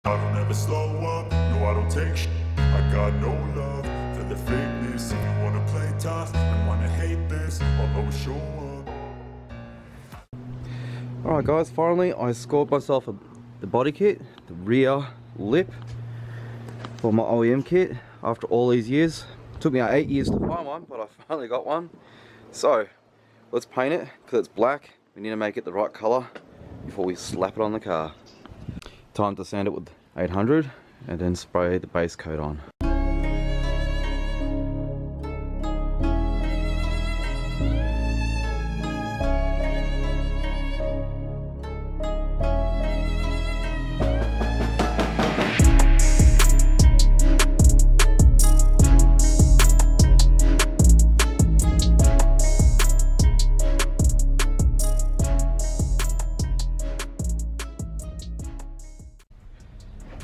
I don't ever slow up, no I don't take shit. I got no love for the fakeness. If you wanna play tough and wanna hate this, I'll always show up. Alright guys, finally I scored myself the body kit, the rear lip for my OEM kit after all these years. It took me 8 years to find one, but I finally got one. So let's paint it because it's black. We need to make it the right colour before we slap it on the car. Time to sand it with 800 and then spray the base coat on.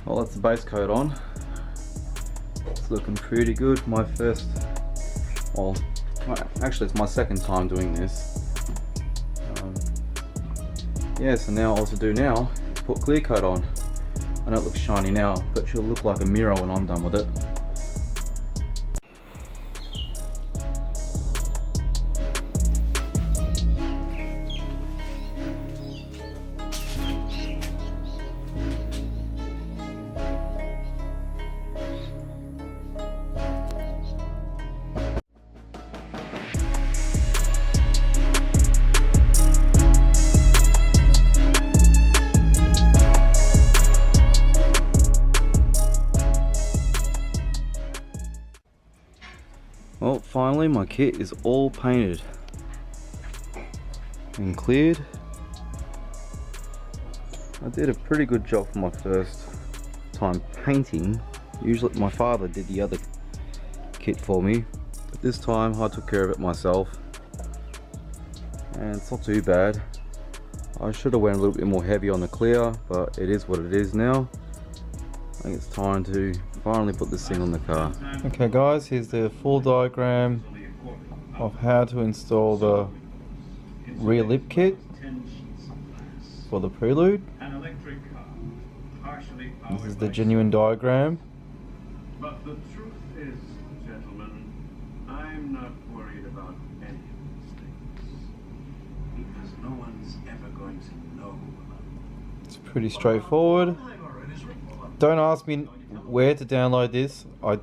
Well, that's the base coat on. It's looking pretty good. My first, well, actually it's my second time doing this. Yeah, so now all to do now is put clear coat on. I know it looks shiny now, but it'll look like a mirror when I'm done with it. Well, finally my kit is all painted and cleared. I did a pretty good job for my first time painting. Usually my father did the other kit for me, but this time I took care of it myself and it's not too bad. I should have went a little bit more heavy on the clear, but it is what it is now. I think it's time to finally put this thing on the car. Okay guys, here's the full diagram of how to install the rear lip kit for the Prelude. This is the genuine diagram. But the truth is, gentlemen, I'm not worried about any of these things, because no one's ever going to know about them. It's pretty straightforward. Don't ask me where to download this. I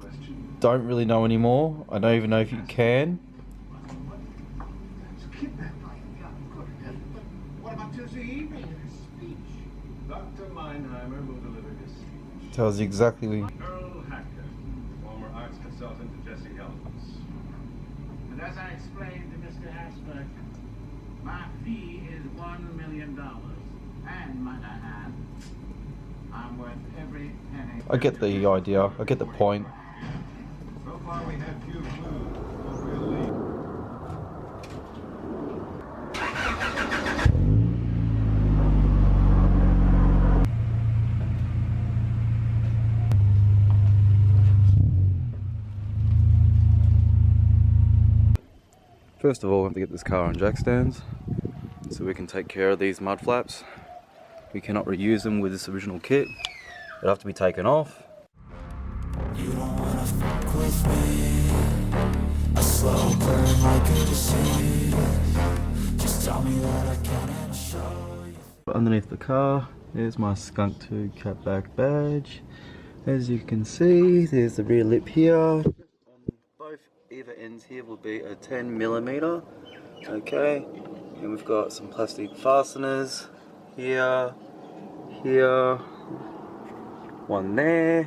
don't really know anymore. I don't even know if you can. What about Tuesday evening? Speech. Dr. Meinheimer will deliver his speech. Tells you exactly. Earl Hacker, former arts consultant to Jesse Helms. And as I explained to Mr. Asper, my fee is $1 million. And might I add, I'm worth every penny. I get the idea. I get the point. So far we have few clues of real lead. First of all, we have to get this car on jack stands so we can take care of these mud flaps. We cannot reuse them with this original kit. They'll have to be taken off. You don't wanna fuck with me. A slow burn like a disease. Just tell me that I can and I'll show you. Underneath the car, there's my Skunk 2 catback badge. As you can see, there's the rear lip here. On both either ends here will be a 10mm. Okay, and we've got some plastic fasteners here, here, one there,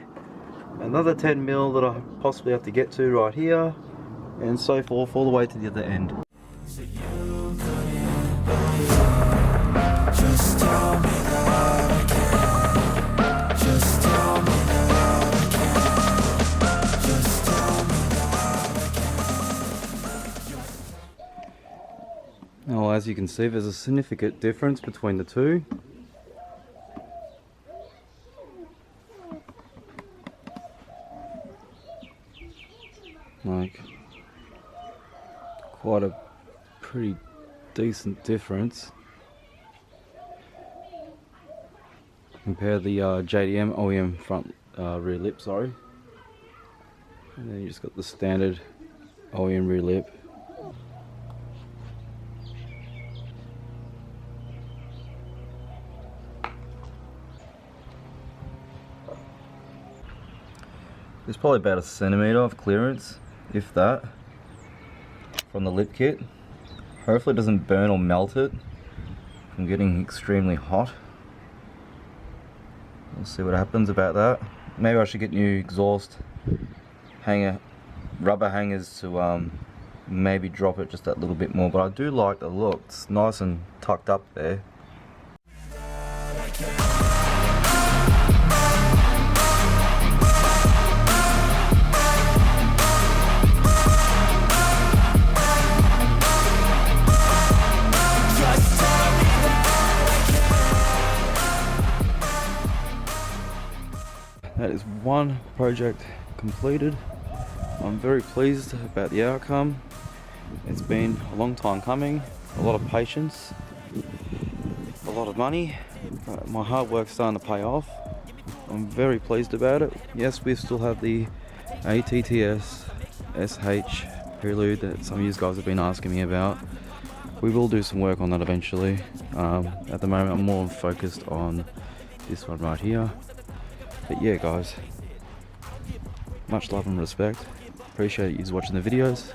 another 10mm that I possibly have to get to right here, and so forth all the way to the other end. So you couldn't just tell me that I can. Just tell me that I can. Just tell me that I can. Now, as you can see, there's a significant difference between the two. Like, quite a pretty decent difference. Compare the JDM OEM front rear lip, sorry. And then you just got the standard OEM rear lip. There's probably about a centimetre of clearance, if that, from the lip kit. Hopefully it doesn't burn or melt it from getting extremely hot. We'll see what happens about that. Maybe I should get new exhaust hanger, rubber hangers to maybe drop it just that little bit more. But I do like the look. It's nice and tucked up there. That is one project completed. I'm very pleased about the outcome. It's been a long time coming, a lot of patience, a lot of money. My hard work's starting to pay off. I'm very pleased about it. Yes, we still have the ATTS SH Prelude that some of you guys have been asking me about. We will do some work on that eventually. At the moment I'm more focused on this one right here. But yeah guys, much love and respect. Appreciate you watching the videos.